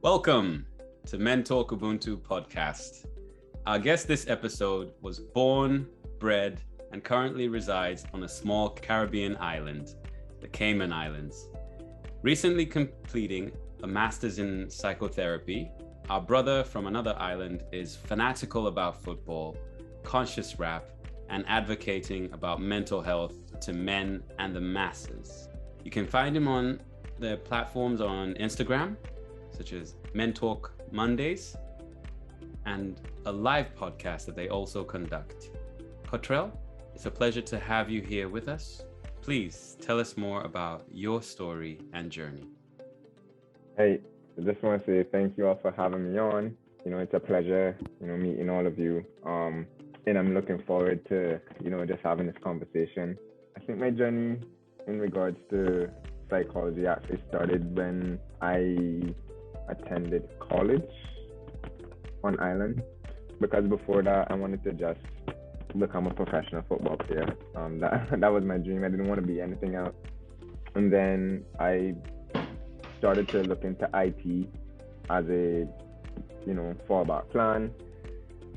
Welcome to Men Talk Ubuntu podcast. Our guest this episode was born, bred, and currently resides on a small Caribbean island, the Cayman Islands. Recently completing a master's in psychotherapy, our brother from another island is fanatical about football, conscious rap, and advocating about mental health to men and the masses. You can find him on the platforms on Instagram, such as Men Talk Mondays, and a live podcast that they also conduct. Cottrell, it's a pleasure to have you here with us. Please tell us more about your story and journey. Hey, I just want to say thank you all for having me on. It's a pleasure, meeting all of you. And I'm looking forward to, just having this conversation. I think my journey in regards to psychology actually started when I attended college on island, because before that I wanted to just become a professional football player. That was my dream. I didn't want to be anything else. And then I started to look into IT as a fallback plan.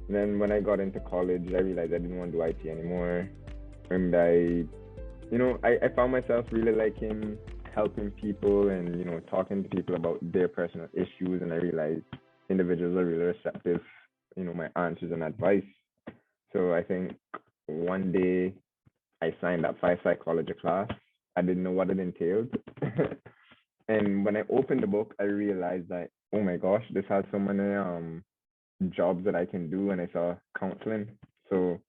And then when I got into college, I realized I didn't want to do IT anymore, and I found myself really liking helping people and talking to people about their personal issues, and I realized individuals are really receptive, my answers and advice. So I think one day I signed up for a psychology class. I didn't know what it entailed. And when I opened the book, I realized that, oh my gosh, this has so many jobs that I can do, and I saw counseling. So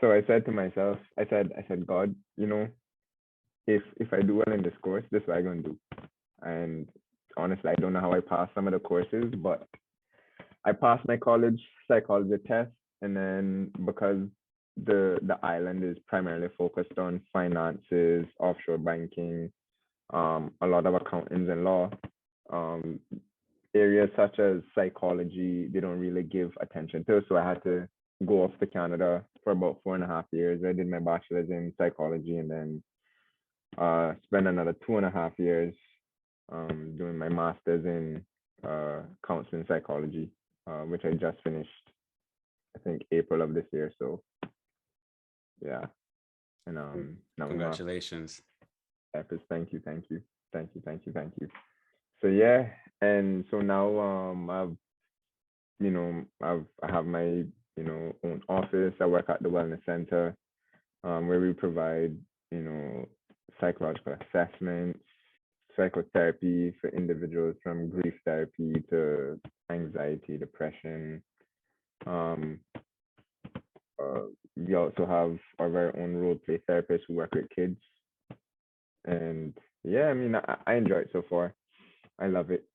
so I said to myself, I said, God, if I do well in this course, this is what I'm gonna do. And honestly, I don't know how I passed some of the courses, but I passed my college psychology test. And then because the island is primarily focused on finances, offshore banking, a lot of accountants and law, areas such as psychology, they don't really give attention to. So I had to go off to Canada for about 4.5 years. I did my bachelor's in psychology, and then spent another 2.5 years doing my master's in counseling psychology, which I just finished, I think, April of this year. So yeah, and now Congratulations. thank you. So yeah, and so now I have my own office. I work at the wellness center, where we provide psychological assessments, psychotherapy for individuals, from grief therapy to anxiety, depression. Um, we also have our very own role play therapists who work with kids. And yeah, I mean, I enjoy it so far. I love it.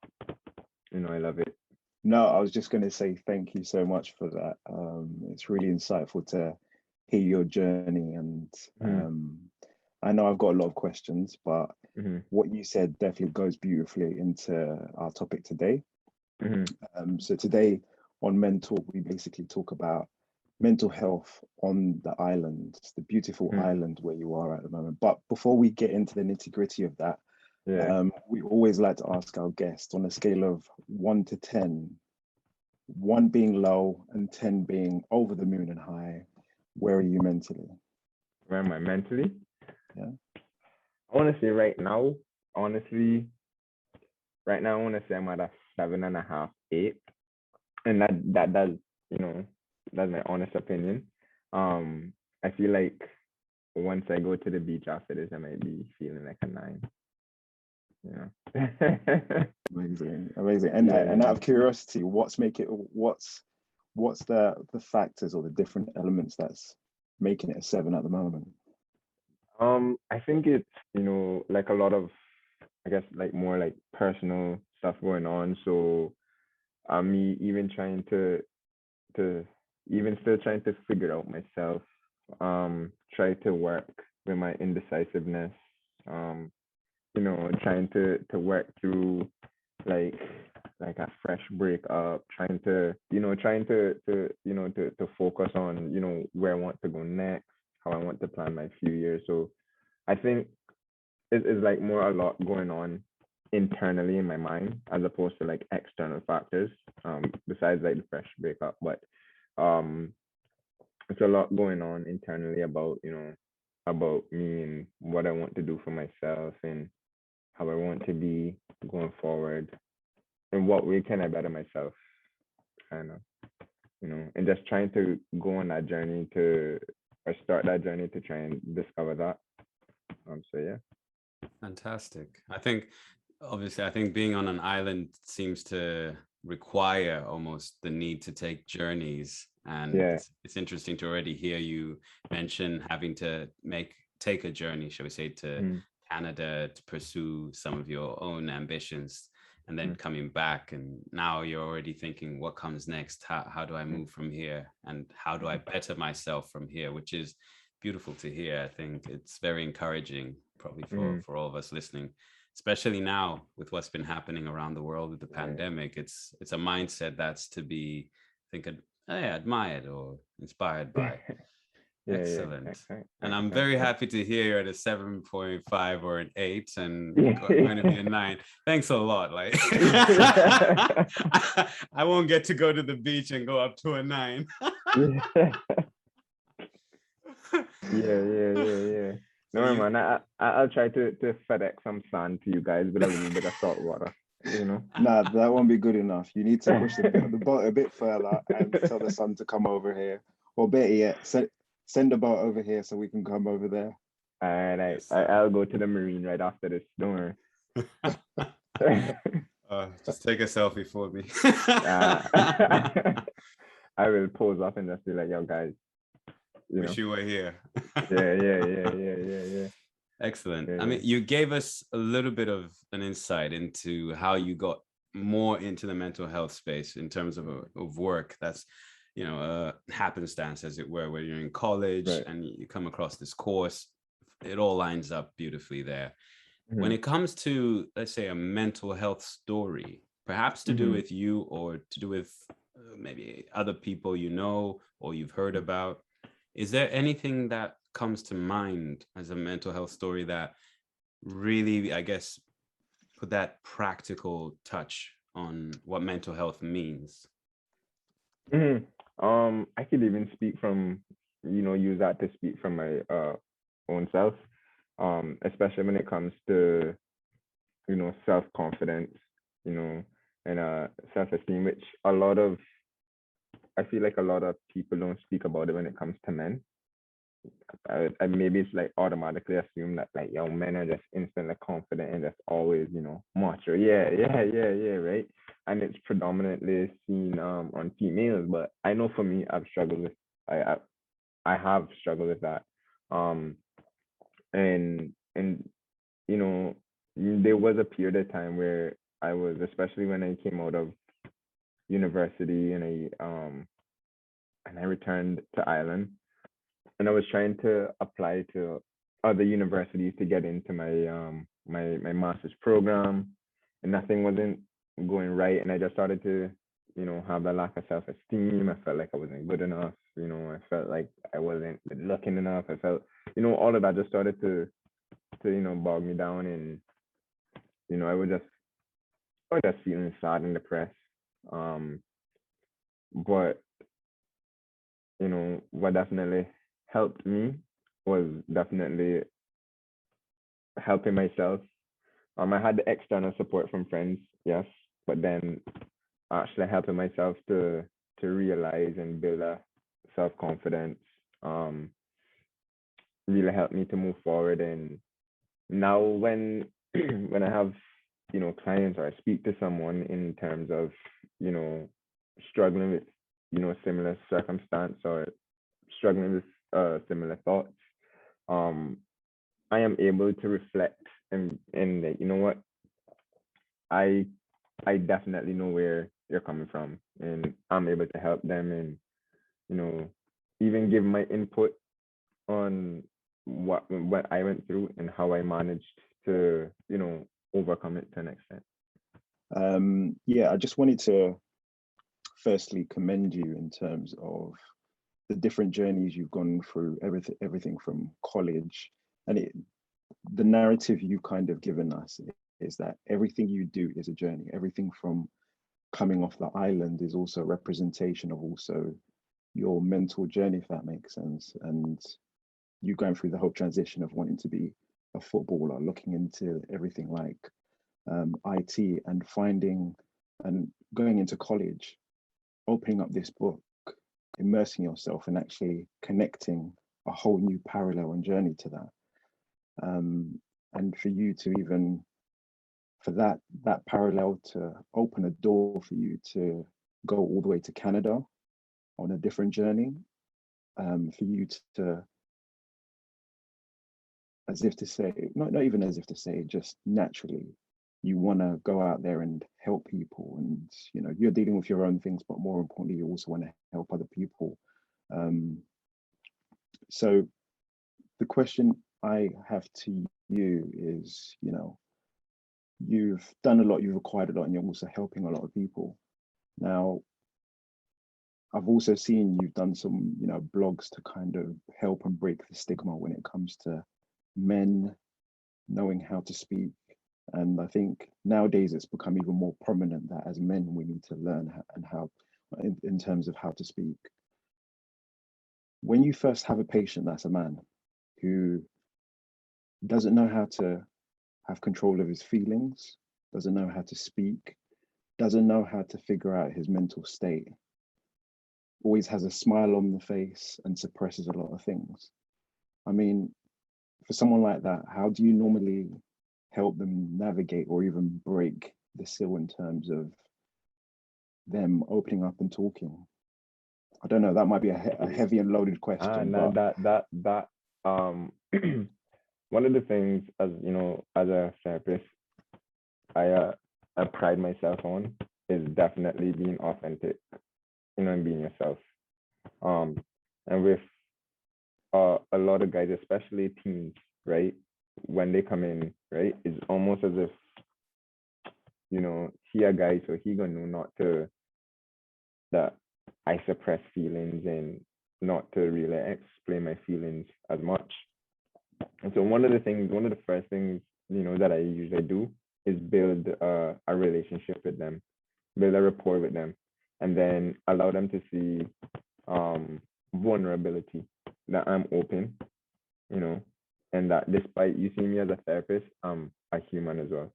I love it. No, I was just going to say thank you so much for that. It's really insightful to hear your journey, and I know I've got a lot of questions, but what you said definitely goes beautifully into our topic today. So today on Men Talk, we basically talk about mental health on the island, the beautiful island where you are at the moment. But before we get into the nitty-gritty of that, we always like to ask our guests, on a scale of 1 to 10, 1 being low and 10 being over the moon and high, where are you mentally? Where am I mentally? Yeah. I want to say right now, honestly, I want to say I'm at a 7.5, 8. And that does, that's my honest opinion. I feel like once I go to the beach after this, I might be feeling like a 9. Amazing. And out of curiosity, what's the factors or the different elements that's making it a 7 at the moment? I think it's like a lot of, I guess, like more like personal stuff going on. So me even trying to still trying to figure out myself, try to work with my indecisiveness, trying to work through like a fresh breakup, trying to focus on where I want to go next, how I want to plan my few years. So I think it's like more a lot going on internally in my mind, as opposed to like external factors, besides like the fresh breakup. But um it's a lot going on internally about, about me and what I want to do for myself and how I want to be going forward. In what way can I better myself, kind of, and just trying to go on that journey to, or start that journey to try and discover that. So yeah. Fantastic. I think being on an island seems to require almost the need to take journeys. And Yeah. it's interesting to already hear you mention having to take a journey, shall we say, to Canada to pursue some of your own ambitions, and then coming back, and now you're already thinking, what comes next? How do I move from here? And how do I better myself from here? Which is beautiful to hear. I think it's very encouraging, probably for all of us listening, especially now with what's been happening around the world with the pandemic. It's a mindset that's to be, I think, admired or inspired by. Excellent. And I'm very happy to hear you're at a 7.5 or an 8 and going to be a 9. Thanks a lot. Like I won't get to go to the beach and go up to a 9. Yeah. No, man, I'll try to FedEx some sand to you guys with a little bit of salt water. Nah, that won't be good enough. You need to push the boat a bit further and tell the sun to come over here, or better yet, send the boat over here so we can come over there. All right, I'll go to the marine right after this. Don't worry. Just take a selfie for me. I will pose up and just be like, yo, guys. Wish you were here. Yeah. Excellent. I mean, you gave us a little bit of an insight into how you got more into the mental health space in terms of work. That's, happenstance, as it were, where you're in college and you come across this course. It all lines up beautifully there. When it comes to, let's say, a mental health story, perhaps to do with you or to do with maybe other people or you've heard about, is there anything that comes to mind as a mental health story that really, I guess, put that practical touch on what mental health means? I could even speak from, use that to speak from my own self, especially when it comes to, self-confidence, and self-esteem, which I feel like a lot of people don't speak about it when it comes to men. I maybe it's like automatically assume that like, yo, men are just instantly confident and just always, macho. Yeah, right. And it's predominantly seen on females, but I know for me, I've struggled with I have struggled with that. And there was a period of time where I was, especially when I came out of university and I returned to Ireland. And I was trying to apply to other universities to get into my my master's program, and nothing wasn't going right. And I just started to, have a lack of self-esteem. I felt like I wasn't good enough. I felt like I wasn't looking enough. I felt, all of that just started to bog me down, and I was just feeling sad and depressed. But what definitely helped me was definitely helping myself. I had the external support from friends, yes, but then actually helping myself to realize and build a self-confidence really helped me to move forward. And now when when I have clients or I speak to someone in terms of struggling with similar circumstance or struggling with similar thoughts, I am able to reflect and you know what, I definitely know where you're coming from, and I'm able to help them, and even give my input on what I went through and how I managed to overcome it to an extent. I just wanted to firstly commend you in terms of the different journeys you've gone through, everything from college, and the narrative you've kind of given us is that everything you do is a journey. Everything from coming off the island is also a representation of also your mental journey, if that makes sense. And you going through the whole transition of wanting to be a footballer, looking into everything like IT and finding and going into college, opening up this book, immersing yourself and actually connecting a whole new parallel and journey to that. And for you to even, for that parallel to open a door for you to go all the way to Canada on a different journey, for you to, as if to say, not even as if to say, just naturally, you want to go out there and help people. And, you know, you're dealing with your own things, but more importantly, you also want to help other people. So the question I have to you is, you know, you've done a lot, you've acquired a lot, and you're also helping a lot of people. Now, I've also seen you've done some, you know, blogs to kind of help and break the stigma when it comes to men knowing how to speak. And I think nowadays it's become even more prominent that as men, we need to learn how in terms of how to speak. When you first have a patient that's a man who doesn't know how to have control of his feelings, doesn't know how to speak, doesn't know how to figure out his mental state, always has a smile on the face and suppresses a lot of things. I mean, for someone like that, how do you normally help them navigate or even break the seal in terms of them opening up and talking? I don't know, that might be a heavy and loaded question. No, that one of the things, as you know, as a therapist, I pride myself on is definitely being authentic, you know, and being yourself. And with a lot of guys, especially teens, right, when they come in, right, it's almost as if, you know, he a guy, so he gonna know not to, that I suppress feelings and not to really explain my feelings as much. And so one of the first things, you know, that I usually do is build a relationship with them, build a rapport with them, and then allow them to see vulnerability, that I'm open, you know, and that despite you see me as a therapist, I'm a human as well,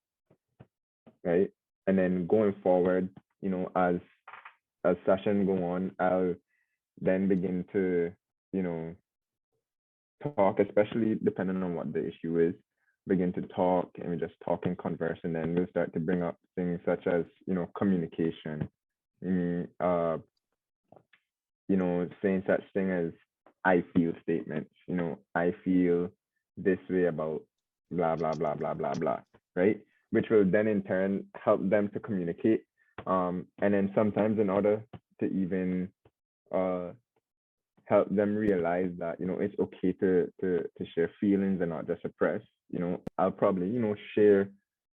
right? And then going forward, you know, as session go on, I'll then begin to, you know, talk, especially depending on what the issue is, begin to talk, and we just talk and converse, and then we'll start to bring up things such as, you know, communication, you know, saying such thing as I feel statements, you know, I feel this way about blah, blah, blah, blah, blah, blah, right? Which will then in turn help them to communicate. And then sometimes in order to even help them realize that, you know, it's okay to share feelings and not just suppress, you know, I'll probably, you know, share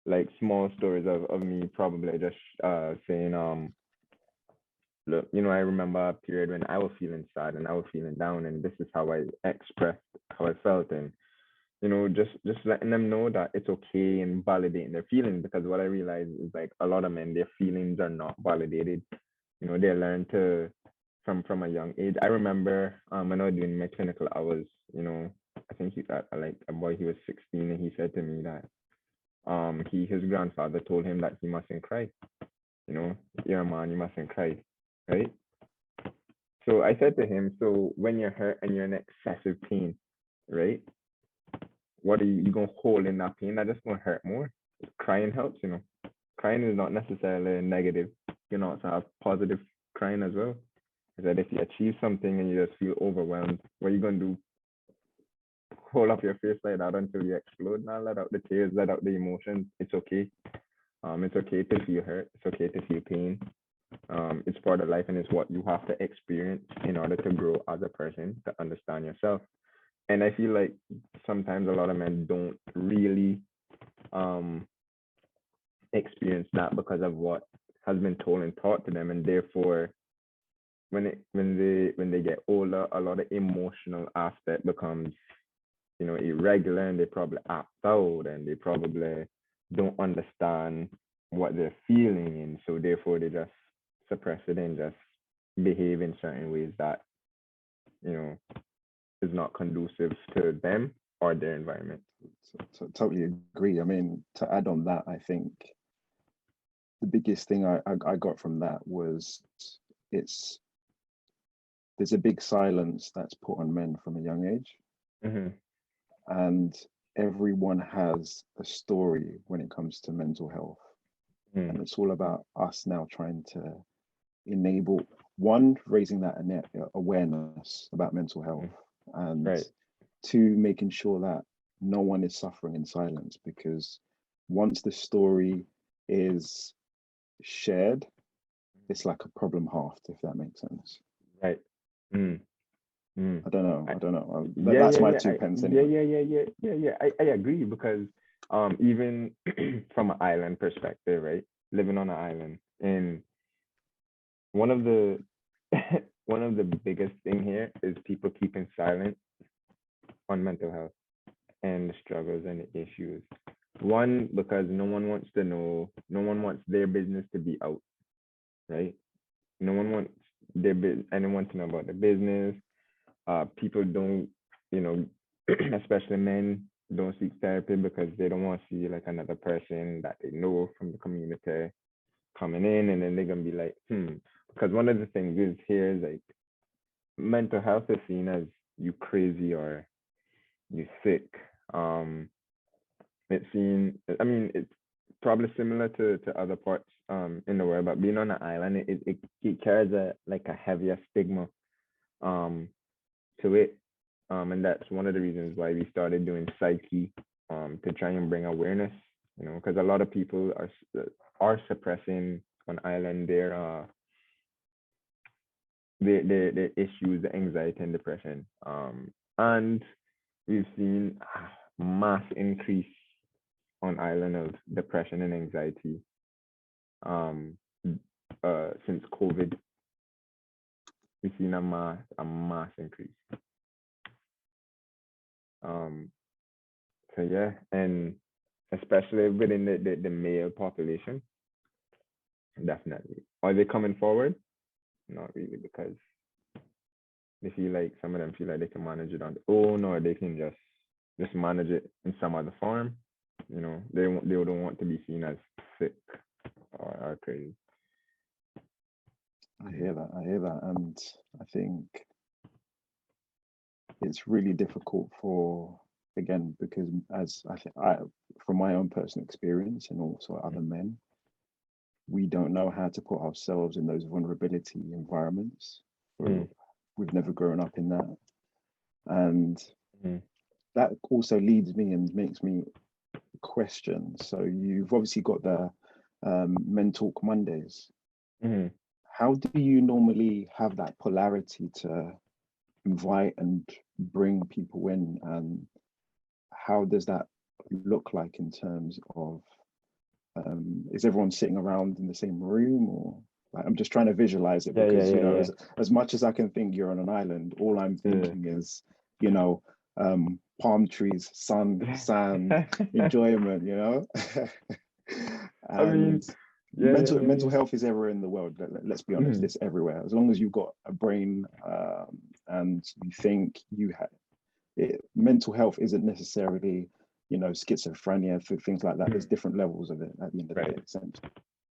like small stories of me probably just saying, look, you know, I remember a period when I was feeling sad and I was feeling down, and this is how I expressed how I felt. And, you know, just letting them know that it's okay and validating their feelings, because what I realized is like a lot of men, their feelings are not validated. You know, they learn to from a young age. I remember when I was doing my clinical hours, you know, I think like a boy, he was 16, and he said to me that his grandfather told him that he mustn't cry. You know, you're a man, you mustn't cry, right? So I said to him, so when you're hurt and you're in excessive pain, right? What are you gonna hold in that pain? That just gonna hurt more. Crying helps, you know. Crying is not necessarily negative. You can also have positive crying as well. Is that if you achieve something and you just feel overwhelmed, what are you gonna do? Hold up your face like that until you explode? Now let out the tears, let out the emotions. It's okay. It's okay to feel hurt. It's okay to feel pain. It's part of life, and it's what you have to experience in order to grow as a person, to understand yourself. And I feel like sometimes a lot of men don't really experience that because of what has been told and taught to them, and therefore when they get older, a lot of emotional aspect becomes, you know, irregular, and they probably act out, and they probably don't understand what they're feeling, and so therefore they just suppress it and just behave in certain ways that, you know, is not conducive to them or their environment. So totally agree. I mean, to add on that, I think the biggest thing I got from that was it's there's a big silence that's put on men from a young age, Mm-hmm. and everyone has a story when it comes to mental health, Mm-hmm. and it's all about us now trying to enable one, raising that awareness about mental health, and Right. two, making sure that no one is suffering in silence, because once the story is shared, it's like a problem halved, if that makes sense. Right. Mm. I don't know. Yeah, That's yeah, my yeah. two pence Yeah, anyway. yeah. I agree because even from an island perspective, right? Living on an island, and one of the one of the biggest thing here is people keeping silent on mental health and the struggles and the issues. One, because no one wants to know, no one wants their business to be out, right? No one wants anyone to know about their business. People don't, you know, especially men don't seek therapy because they don't want to see like another person that they know from the community coming in, and then they're gonna be like, Because one of the things is here is like mental health is seen as you crazy or you sick. It's seen. I mean, it's probably similar to other parts in the world, but being on an island, it carries a like a heavier stigma um to it. And that's one of the reasons why we started doing psyche to try and bring awareness, you know, because a lot of people are suppressing on island their issues, the anxiety and depression. And we've seen mass increase on island of depression and anxiety since COVID. We've seen a mass increase. So yeah, and especially within the male population, definitely. Are they coming forward? Not really, because they feel like some of them feel like they can manage it on their own, or they can just manage it in some other form. You know, they don't want to be seen as sick or crazy. I hear that, and I think it's really difficult for, again, because as I think from my own personal experience and also other men, we don't know how to put ourselves in those vulnerability environments. We've never grown up in that, and that also leads me and makes me question. So you've obviously got the Men Talk Mondays. How do you normally have that polarity to invite and bring people in, and how does that look like in terms of is everyone sitting around in the same room, or like, I'm just trying to visualize it, because you know, as much as I can think you're on an island, all I'm thinking is, you know, palm trees, sun, sand, enjoyment, you know. And mental health is everywhere in the world. Let's be honest, it's everywhere. As long as you've got a brain and you think you have it, mental health isn't necessarily, you know, schizophrenia, things like that. There's different levels of it at the end of the day, essentially.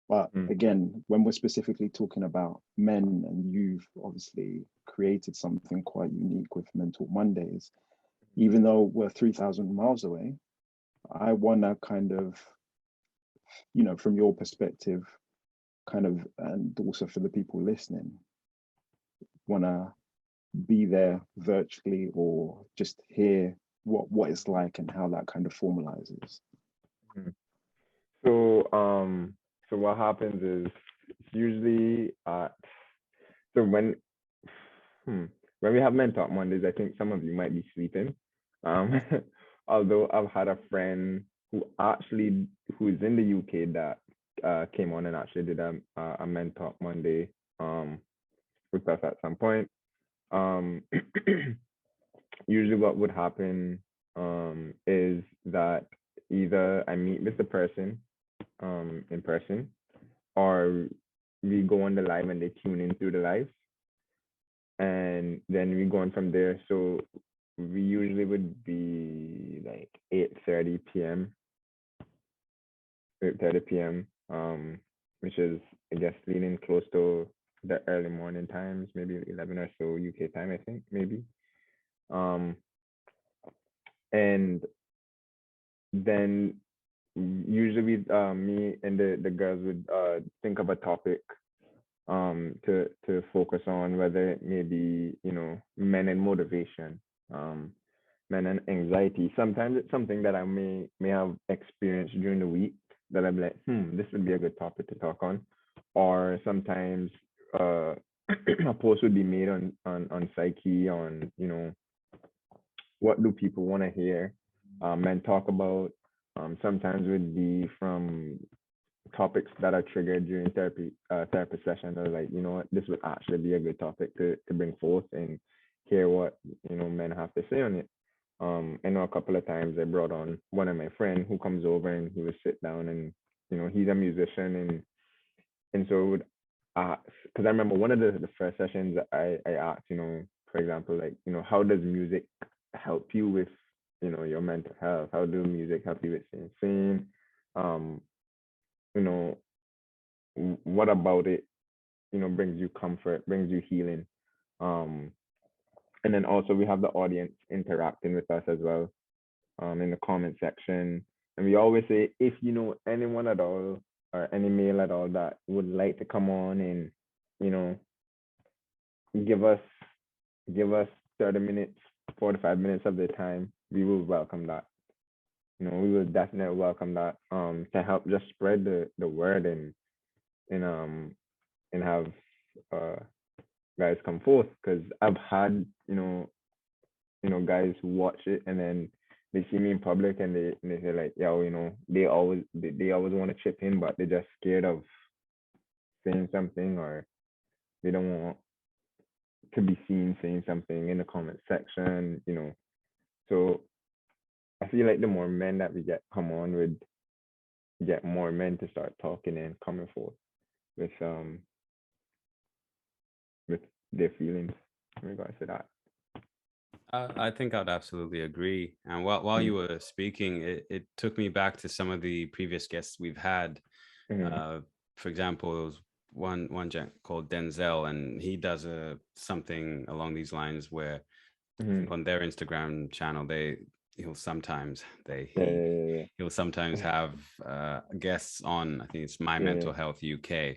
But again, when we're specifically talking about men, and you've obviously created something quite unique with Mental Mondays, even though we're 3,000 miles away, I want to kind of, you know, from your perspective, kind of, and also for the people listening, want to be there virtually or just hear what it's like and how that kind of formalizes. So what happens is usually so when we have Men Talk Mondays, I think some of you might be sleeping. Although I've had a friend who's in the UK that came on and actually did a Men Talk Monday with us at some point. Usually what would happen is that either I meet with the person in person, or we go on the live and they tune in through the live, and then we go on from there. So we usually would be like 8:30 p.m. 8:30 p.m. Which is, I guess, leaning close to the early morning times, maybe 11 or so UK time, I think, maybe. Um, and then usually me and the girls would think of a topic to focus on, whether it may be, men and motivation, men and anxiety. Sometimes it's something that I may have experienced during the week that I'm like, this would be a good topic to talk on. Or sometimes a post would be made on psyche, on, what do people want to hear men talk about. Sometimes would be from topics that are triggered during therapy session, or like, what, this would actually be a good topic to bring forth and hear what, men have to say on it. I know a couple of times I brought on one of my friends who comes over and he would sit down, and he's a musician, and so it would ask, because I remember one of the first sessions I asked, for example, like, how does music help you with, your mental health? How do music help you with staying sane? You know, what about it, brings you comfort, brings you healing? Um, and then also we have the audience interacting with us as well, in the comment section. And we always say, if you know anyone at all, or any male at all, that would like to come on and, you know, give us give us 30 minutes, 45 minutes of their time, we will welcome that. We will definitely welcome that, to help just spread the word, and and have uh guys come forth, because I've had, guys who watch it and then they see me in public, and they say like, yo, they always want to chip in, but they're just scared of saying something, or they don't want to be seen saying something in the comment section. So I feel like the more men that we get come on, would get more men to start talking and coming forth with with their feelings in regards to that. I think I'd absolutely agree. And while you were speaking, it took me back to some of the previous guests we've had. For example, there was one gent called Denzel, and he does something along these lines where I think on their Instagram channel, he'll sometimes have guests on. I think it's My Mental Health UK,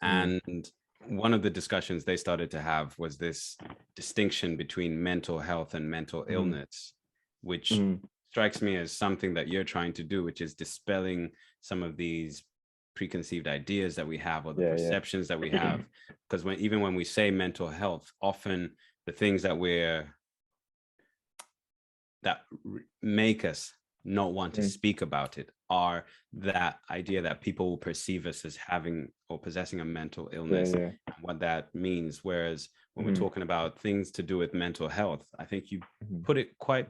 and one of the discussions they started to have was this distinction between mental health and mental illness, which strikes me as something that you're trying to do, which is dispelling some of these preconceived ideas that we have, or the perceptions that we have. Because even when we say mental health, often the things that make us not want to speak about it are that idea that people will perceive us as having or possessing a mental illness, and what that means. Whereas when we're talking about things to do with mental health, I think you put it quite,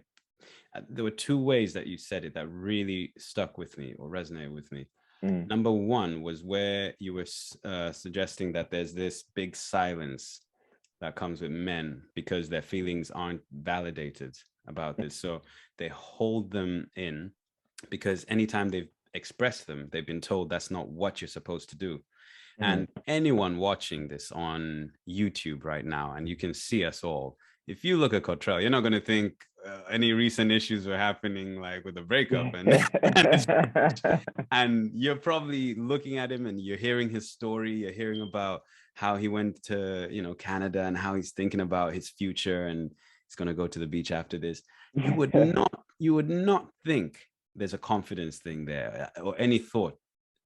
there were two ways that you said it that really stuck with me or resonated with me. Number one was where you were suggesting that there's this big silence that comes with men because their feelings aren't validated about this. So they hold them in, because anytime they've expressed them, they've been told that's not what you're supposed to do. And anyone watching this on YouTube right now, and you can see us all, if you look at Cottrell, you're not going to think any recent issues were happening, like with the breakup, and you're probably looking at him and you're hearing his story. You're hearing about how he went to, Canada, and how he's thinking about his future, and he's going to go to the beach after this. You would not think there's a confidence thing there, or any thought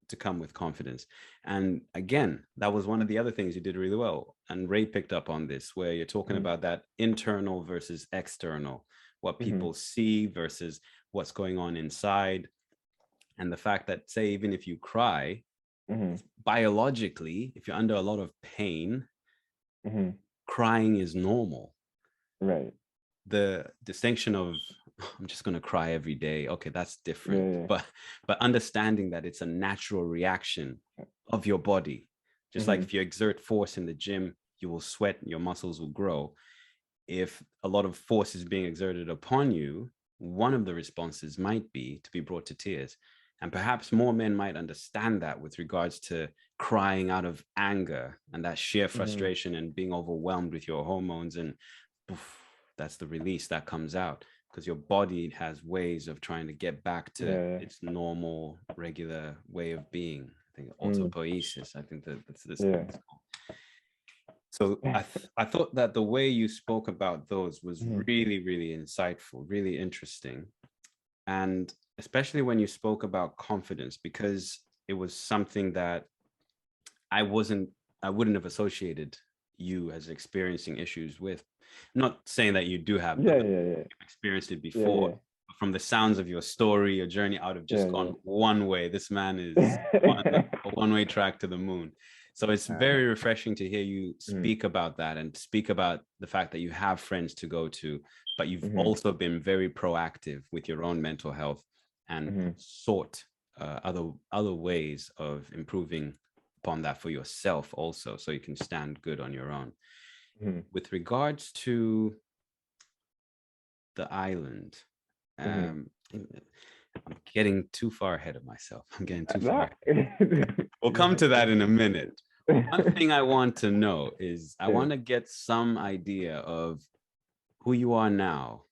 to come with confidence. And again, that was one of the other things you did really well. And Ray picked up on this, where you're talking about that internal versus external, what people see versus what's going on inside. And the fact that, say, even if you cry, biologically, if you're under a lot of pain, crying is normal. Right. The distinction of I'm just going to cry every day. Okay, that's different. Yeah. But understanding that it's a natural reaction of your body. Just like if you exert force in the gym, you will sweat, your muscles will grow. If a lot of force is being exerted upon you, one of the responses might be to be brought to tears. And perhaps more men might understand that with regards to crying out of anger and that sheer frustration and being overwhelmed with your hormones. And poof, that's the release that comes out, because your body has ways of trying to get back to its normal, regular way of being. I think autopoiesis. I think that's this. So I thought that the way you spoke about those was really, really insightful, really interesting. And especially when you spoke about confidence, because it was something that I wouldn't have associated you as experiencing issues with. I'm not saying that you do have, you've experienced it before. But from the sounds of your story, your journey out of just gone one way. This man is on a one-way track to the moon. So it's very refreshing to hear you speak about that and speak about the fact that you have friends to go to, but you've also been very proactive with your own mental health and sought other ways of improving upon that for yourself also, so you can stand good on your own. With regards to the island, I'm getting too far ahead of myself. I'm getting too far. We'll come to that in a minute. One thing I want to know is I want to get some idea of who you are now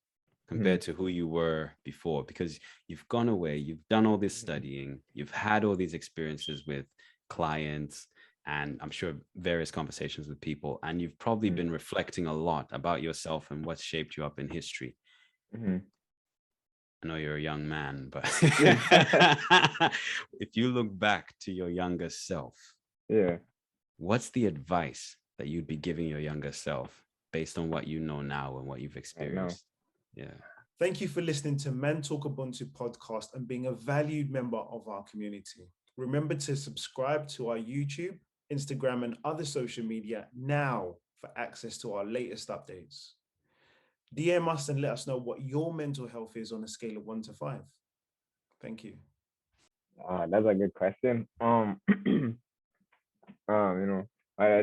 compared to who you were before, because you've gone away, you've done all this studying, you've had all these experiences with clients, and I'm sure various conversations with people, and you've probably been reflecting a lot about yourself and what's shaped you up in history. I know you're a young man, but if you look back to your younger self, what's the advice that you'd be giving your younger self based on what you know now and what you've experienced? Thank you for listening to Men Talk Ubuntu podcast and being a valued member of our community. Remember to subscribe to our YouTube, Instagram, and other social media now for access to our latest updates. DM us and let us know what your mental health is on a scale of 1 to 5. Thank you. That's a good question. I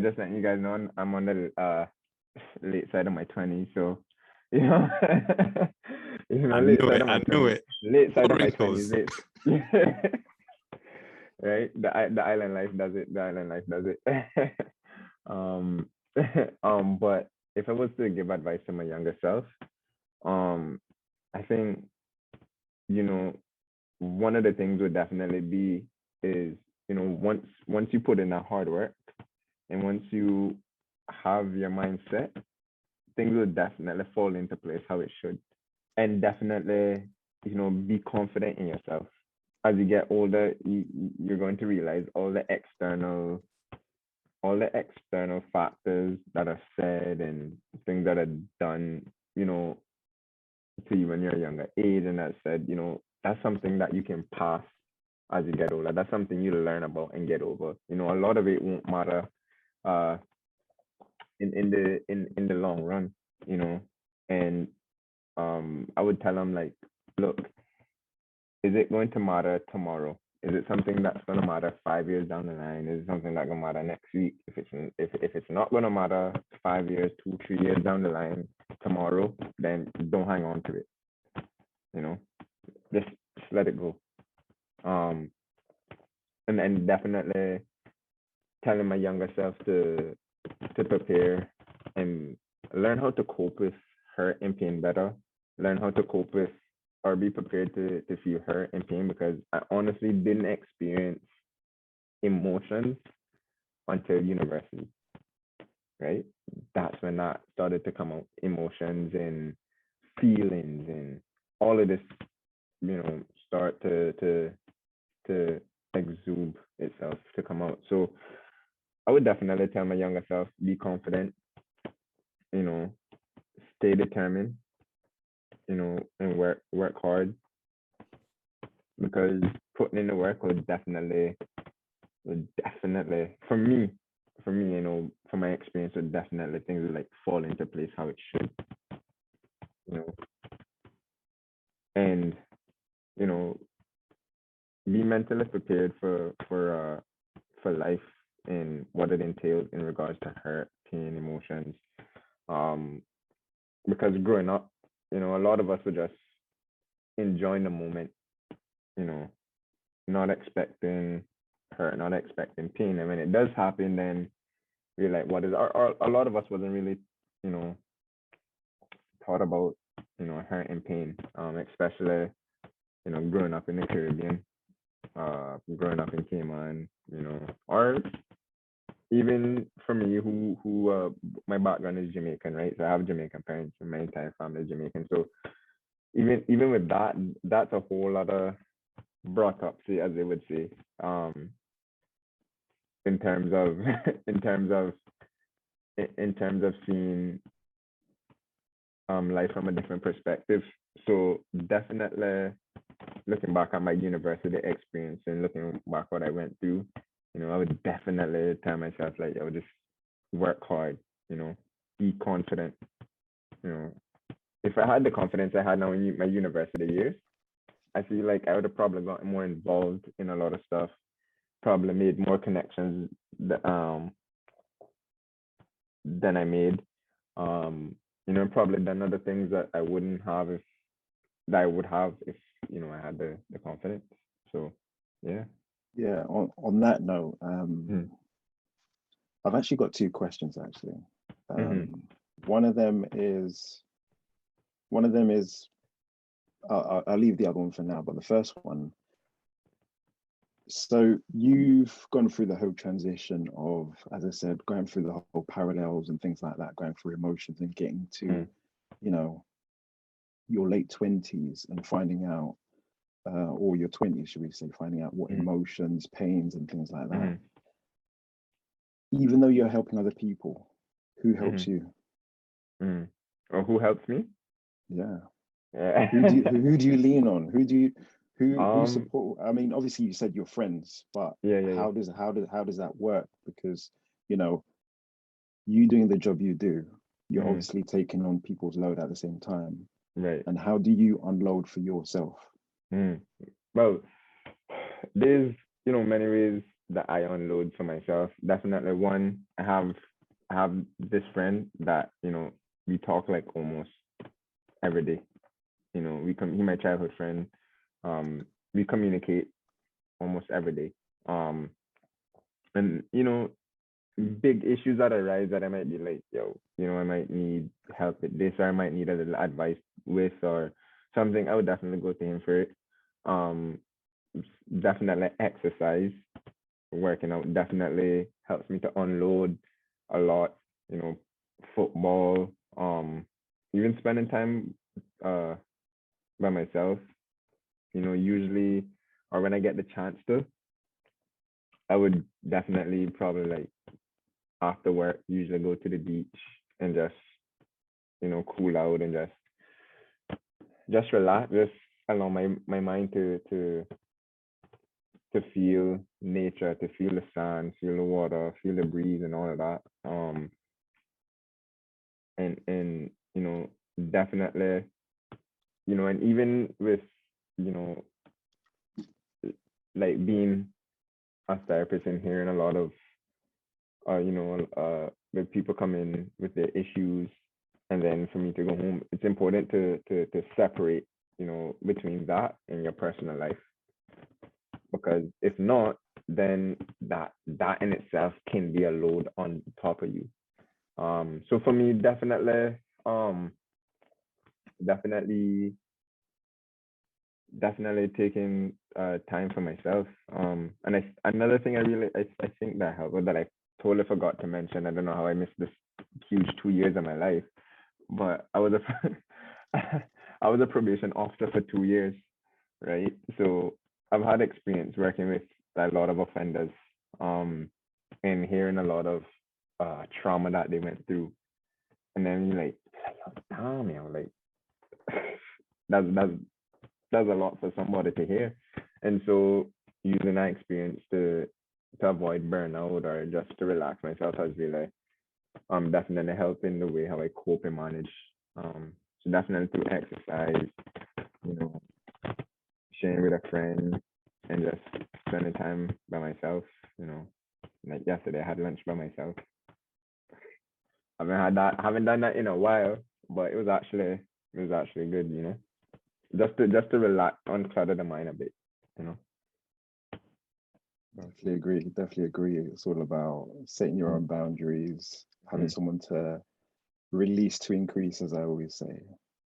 just let you guys know I'm on the late side of my 20s, so I knew it. Late side of my 20s. Right? The island life does it. But if I was to give advice to my younger self, I think, one of the things would definitely be is, once you put in that hard work and once you have your mindset, things will definitely fall into place how it should. And definitely, be confident in yourself. As you get older, you're going to realize all the external factors that are said and things that are done, to you when you're a younger age, and that said, that's something that you can pass as you get older. That's something you learn about and get over. A lot of it won't matter in the long run, and I would tell them, like, look, is it going to matter tomorrow? Is it something that's going to matter 5 years down the line? Is it something that's going to matter next week? If it's not going to matter 5 years, 2, 3 years down the line, tomorrow, then don't hang on to it. Just let it go. And then definitely telling my younger self to prepare and learn how to cope with hurt and pain better. Learn how to cope with or be prepared to feel hurt and pain, because I honestly didn't experience emotions until university, right? That's when that started to come out, emotions and feelings and all of this, start to exude itself, to come out. So I would definitely tell my younger self, be confident, stay determined, and work hard, because putting in the work would definitely, for me, from my experience, would definitely, things would like fall into place how it should. and you know, be mentally prepared for life and what it entails in regards to hurt, pain, emotions. Um, because growing up, you know, a lot of us were just enjoying the moment, you know, not expecting hurt, not expecting pain. And when it does happen, then we're like, what is our a lot of us wasn't really, you know, thought about, you know, hurt and pain, especially, you know, growing up in the Caribbean, growing up in Cayman, you know, or even for me, who my background is Jamaican, right? So I have Jamaican parents, and my entire family is Jamaican. So even with that, that's a whole lot of brought up, say, as they would say, in terms of in terms of in terms of seeing life from a different perspective. So definitely looking back at my university experience and looking back what I went through, you know, I would definitely tell myself like I would just work hard, you know, be confident. You know, if I had the confidence I had now in my university years, I feel like I would have probably gotten more involved in a lot of stuff, probably made more connections than I made. You know, probably done other things that I wouldn't have if that I would have if, you know, I had the confidence. So yeah. Yeah. On that note, Mm. I've actually got two questions actually. Mhm. One of them is I'll leave the other one for now, but the first one. So you've gone through the whole transition of, as I said, going through the whole parallels and things like that, going through emotions and getting to, you know, your late 20s and finding out, or your 20s, should we say, finding out what emotions, pains, and things like that. Even though you're helping other people, who helps you? Or who helps me? Yeah. Yeah. Who do you lean on? Who Um, support? I mean, obviously you said you're friends, but yeah. how does that work? Because, you know, you doing the job you do, you're obviously taking on people's load at the same time. Right. And how do you unload for yourself? Well, there's, you know, many ways that I unload for myself. Definitely one, I have this friend that, you know, we talk like almost every day. You know, he my childhood friend. We communicate almost every day. And you know, big issues that arise that I might be like, yo, you know, I might need help with this, or I might need a little advice with, or something. I would definitely go to him for it. Um, Definitely exercise, working out definitely helps me to unload a lot. You know, football, even spending time by myself. You know, usually, or when I get the chance to, I would definitely probably like after work usually go to the beach and just, you know, cool out and just relax, just allow my mind to feel nature, to feel the sun, feel the water, feel the breeze and all of that. And you know, definitely, you know, and even with, you know, like being a therapist and hearing a lot of you know, when people come in with their issues and then for me to go home, it's important to separate, you know, between that and your personal life. Because if not, then that in itself can be a load on top of you. So for me, definitely definitely taking time for myself. And another thing I think that helped, that I totally forgot to mention. I don't know how I missed this huge 2 years of my life, but I was a I was a probation officer for 2 years, right? So I've had experience working with a lot of offenders, and hearing a lot of trauma that they went through, and then you're like, oh, damn, you know, like that's that's a lot for somebody to hear. And so using that experience to avoid burnout or just to relax myself has really definitely helping the way how I cope and manage. So definitely through exercise, you know, sharing with a friend and just spending time by myself, like yesterday I had lunch by myself. Haven't done that in a while, but it was actually good, just to relax, unclutter the mind a bit. Definitely agree. It's all about setting your own boundaries, having someone to release to increase, as I always say.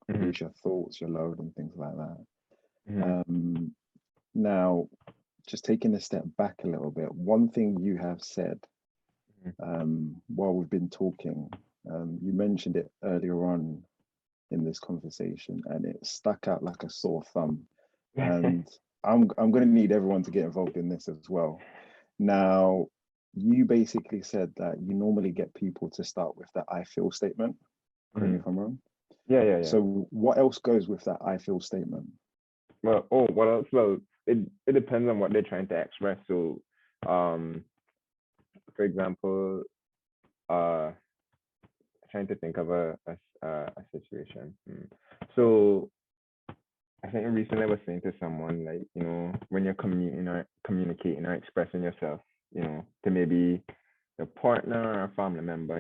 Release your thoughts, your load, and things like that. Now, just taking a step back a little bit, one thing you have said while we've been talking, you mentioned it earlier on in this conversation, and it stuck out like a sore thumb. And I'm going to need everyone to get involved in this as well. Now, you basically said that you normally get people to start with the I feel statement. Correct me if I'm wrong. Yeah. So what else goes with that I feel statement? Well, what else? Well, it depends on what they're trying to express. So, for example, trying to think of a situation. So, I think recently I was saying to someone, like, when you're communicating or expressing yourself, to maybe a partner or a family member,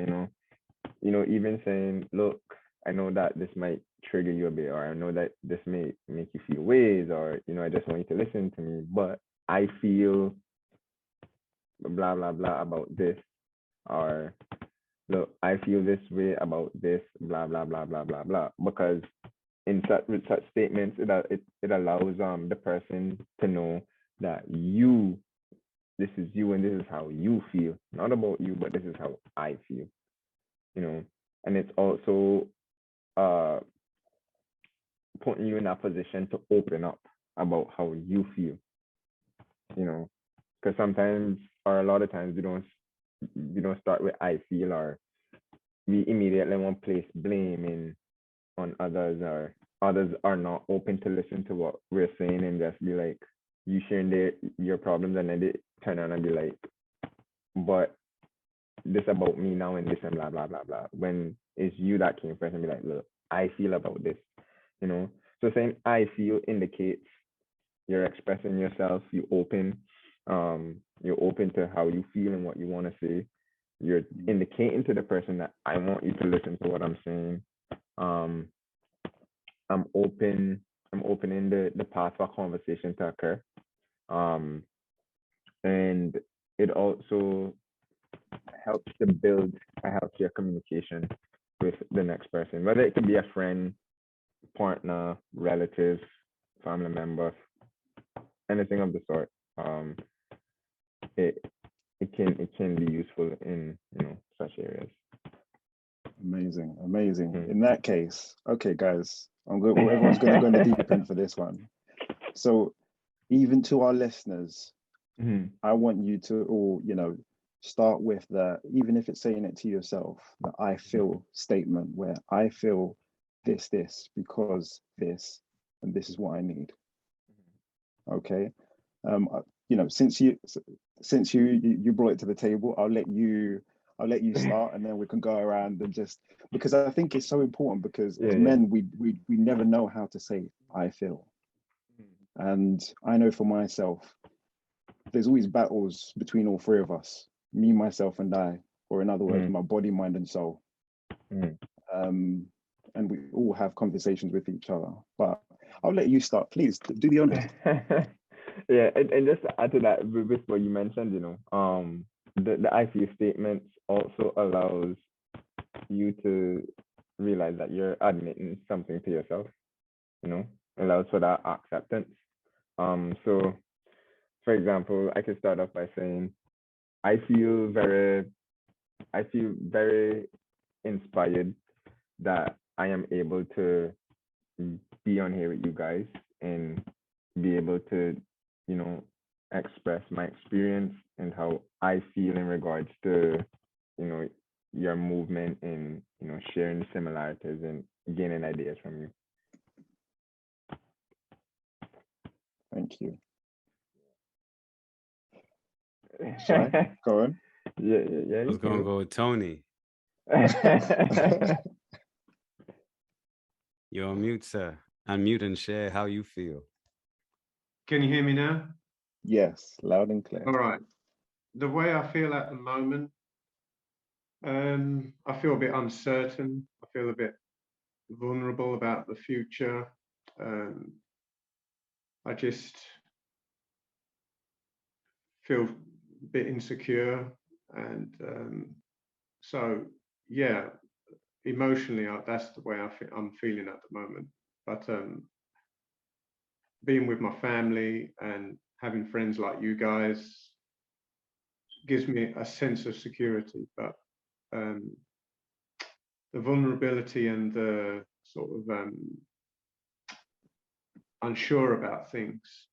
even saying, look, I know that this might trigger you a bit, or I know that this may make you feel ways, or, I just want you to listen to me, but I feel blah, blah, blah about this, or look, I feel this way about this, blah, blah, blah, blah, blah, blah, because with such statements, it allows the person to know that this is you and this is how you feel, not about you, but this is how I feel, and it's also putting you in that position to open up about how you feel, because sometimes, or a lot of times, we don't start with I feel, or we immediately want to place blame on others, or others are not open to listen to what we're saying, and just be like, you sharing your problems, and then they turn around and be like, but this about me now and this and blah, blah, blah, blah, when it's you that came first, and be like, look, I feel about this, So saying I feel indicates you're expressing yourself, you're open to how you feel and what you want to say. You're indicating to the person that I want you to listen to what I'm saying. I'm opening the path for conversation to occur. And it also helps to build a healthier communication with the next person, whether it could be a friend, partner, relative, family member, anything of the sort. It can be useful in such areas. Amazing. In that case, okay, guys, everyone's going to go in the deep end for this one. So, even to our listeners, I want you to all, start with even if it's saying it to yourself, the I feel statement, where I feel this because this, and this is what I need. Okay. Since you brought it to the table, I'll let you start, and then we can go around and just, because I think it's so important, because as men, we never know how to say I feel. And I know for myself, there's always battles between all three of us, me, myself, and I, or in other words, my body, mind, and soul. And we all have conversations with each other. But I'll let you start. Please do the honors. Yeah, and just to add to that, with what you mentioned, the I feel statements also allows you to realize that you're admitting something to yourself, allows for that acceptance. So, for example, I could start off by saying, I feel very inspired that I am able to be on here with you guys and be able to, express my experience and how I feel in regards to, your movement and, sharing similarities and gaining ideas from you. Thank you. Shai, go on. Yeah. I was going to go with Tony. You're on mute, sir. Unmute and share how you feel. Can you hear me now? Yes, loud and clear. All right. The way I feel at the moment, I feel a bit uncertain. I feel a bit vulnerable about the future. I just feel a bit insecure. And so, yeah, emotionally, that's the way I'm feeling at the moment. But being with my family and having friends like you guys gives me a sense of security. But the vulnerability and the sort of unsure about things,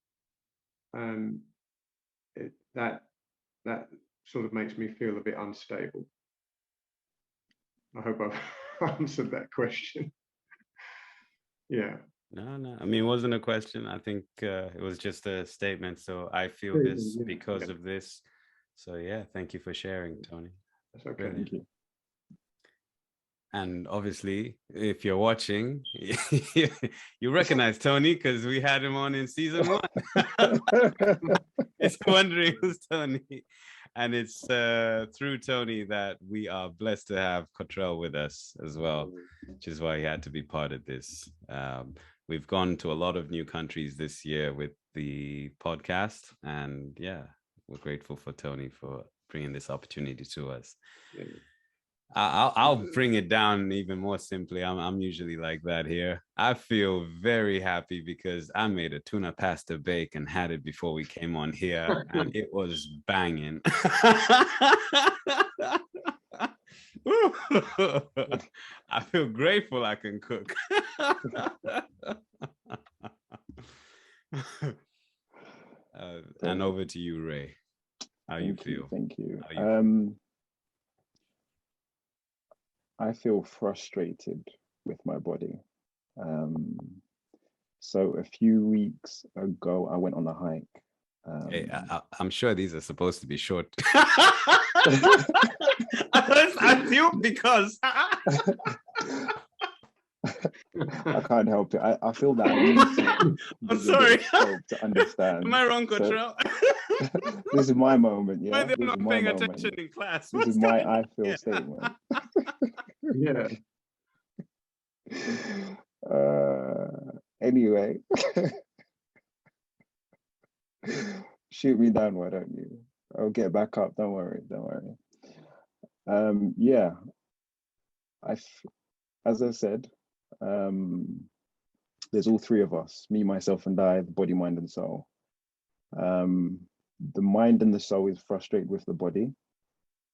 that sort of makes me feel a bit unstable. I hope I've answered that question. Yeah. No. I mean, it wasn't a question. I think it was just a statement. So I feel this because of this. So yeah, thank you for sharing, Tony. That's okay. Brilliant. Thank you. And obviously, if you're watching, you recognize Tony because we had him on in season 1. It's wondering who's Tony. And it's through Tony that we are blessed to have Cottrell with us as well, which is why he had to be part of this. We've gone to a lot of new countries this year with the podcast. And yeah, we're grateful for Tony for bringing this opportunity to us. Yeah. I'll bring it down even more simply. I'm usually like that here. I feel very happy because I made a tuna pasta bake and had it before we came on here, and it was banging. I feel grateful I can cook. And over to you, Ray. How you feel? Thank you. How you feel? I feel frustrated with my body. So a few weeks ago, I went on a hike. Hey, I'm sure these are supposed to be short. I feel because I can't help it. I feel that I need to. I'm sorry. To understand. Am I wrong, Cottrell? This is my moment. Yeah, Maybe I'm this not is my paying moment. attention in class. This is my I feel statement. Yeah. Anyway, shoot me down, why don't you? I'll get back up. Don't worry. Yeah, as I said, there's all three of us, me, myself, and I, the body, mind, and soul. The mind and the soul is frustrated with the body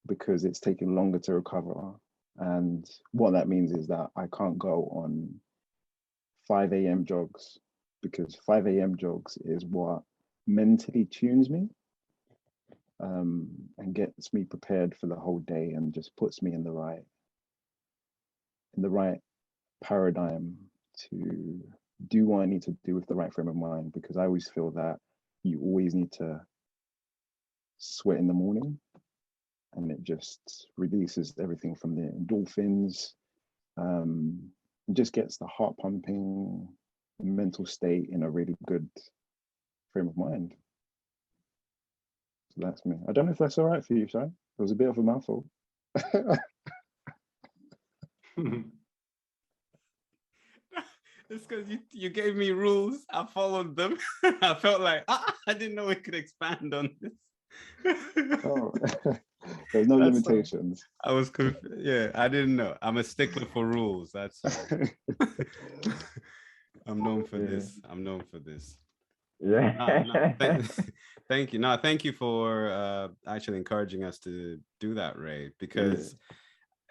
because it's taking longer to recover. And what that means is that I can't go on 5 a.m. jogs because 5 a.m. jogs is what mentally tunes me and gets me prepared for the whole day and just puts me in the right paradigm to do what I need to do with the right frame of mind, because I always feel that you always need to sweat in the morning, and it just releases everything from the endorphins, it just gets the heart pumping, the mental state in a really good frame of mind. So that's me. I don't know if that's all right for you, Shai. It was a bit of a mouthful. It's because you gave me rules. I followed them. I felt like I didn't know we could expand on this. Oh, there's no limitations. I was confused. Yeah, I didn't know. I'm a stickler for rules. That's all. I'm known for this. Yeah. Thank you. No, thank you for actually encouraging us to do that, Ray, because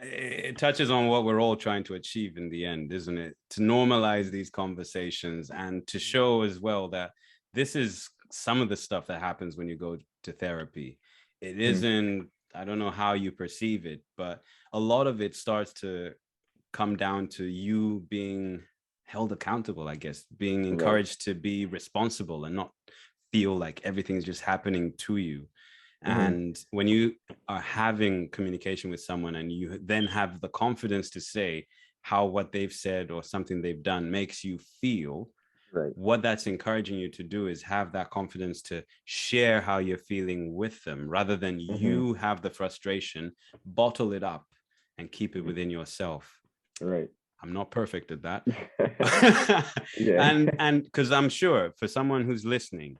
it touches on what we're all trying to achieve in the end, isn't it? To normalize these conversations and to show as well that this is some of the stuff that happens when you go to therapy. It isn't, I don't know how you perceive it, but a lot of it starts to come down to you being held accountable, I guess, being encouraged to be responsible and not feel like everything's just happening to you. And when you are having communication with someone and you then have the confidence to say how what they've said or something they've done makes you feel, Right. what that's encouraging you to do is have that confidence to share how you're feeling with them, rather than you have the frustration, bottle it up and keep it within yourself. Right. I'm not perfect at that. Yeah. And because I'm sure for someone who's listening,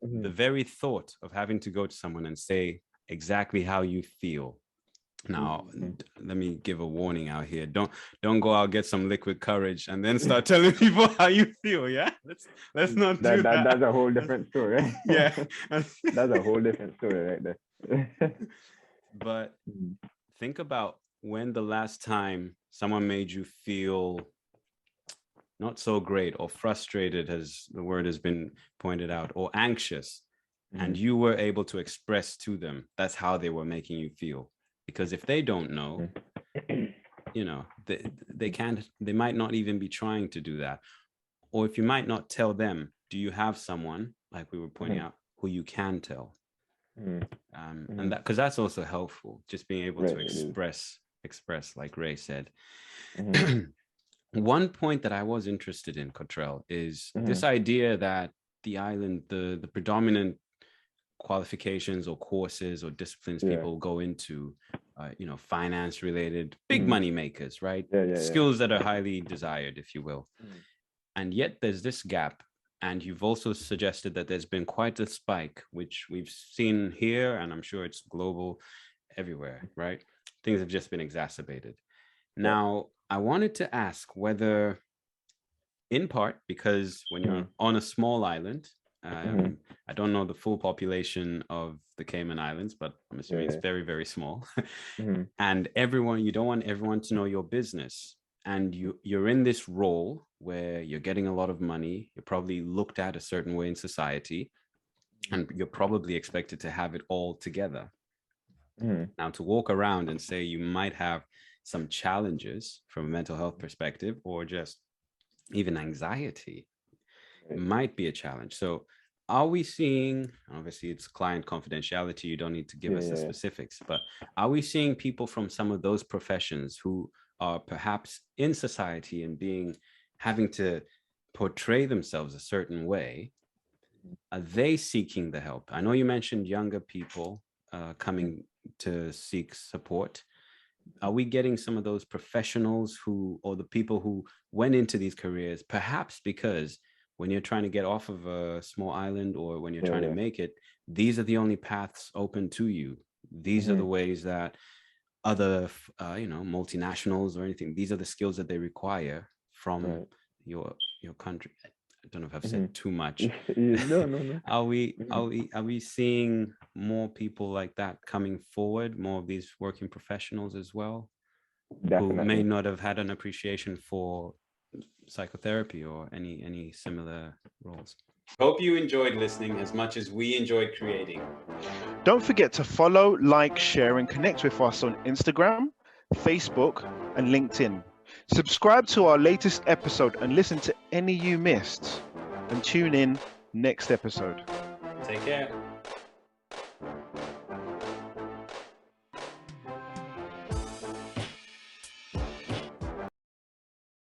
the very thought of having to go to someone and say exactly how you feel. Now, let me give a warning out here. Don't go out, get some liquid courage and then start telling people how you feel. Yeah, let's not do that. That's a whole different story. Yeah, that's a whole different story right there. But think about when the last time someone made you feel not so great or frustrated, as the word has been pointed out, or anxious, and you were able to express to them that's how they were making you feel. Because if they don't know, you know, they might not even be trying to do that. Or if you might not tell them, do you have someone, like we were pointing out, who you can tell? And that, because that's also helpful, just being able to express, like Ray said. One point that I was interested in, Cottrell, is this idea that the island, the predominant qualifications or courses or disciplines people go into, you know, finance related, big money makers, right? Skills that are highly desired, if you will. And yet there's this gap. And you've also suggested that there's been quite a spike, which we've seen here, and I'm sure it's global everywhere, right? Things have just been exacerbated. Now, I wanted to ask whether, in part, because when you're on a small island, I don't know the full population of the Cayman Islands, but I'm assuming it's very, very small. And you don't want everyone to know your business. And you're in this role where you're getting a lot of money. You're probably looked at a certain way in society, and you're probably expected to have it all together. Now, to walk around and say you might have some challenges from a mental health perspective, or just even anxiety, might be a challenge. So are we seeing, obviously it's client confidentiality, you don't need to give us the specifics, but are we seeing people from some of those professions who are perhaps in society and having to portray themselves a certain way? Are they seeking the help? I know you mentioned younger people coming to seek support. Are we getting some of those professionals or the people who went into these careers, perhaps because when you're trying to get off of a small island, or when you're trying to make it, these are the only paths open to you. These are the ways that other, multinationals or anything, these are the skills that they require from your country. I don't know if I've said too much. No. Are we seeing more people like that coming forward, more of these working professionals as well, who may not have had an appreciation for psychotherapy or any similar roles? Hope you enjoyed listening as much as we enjoyed creating. Don't forget to follow, like, share, and connect with us on Instagram, Facebook, and LinkedIn. Subscribe to our latest episode and listen to any you missed. And tune in next episode. Take care.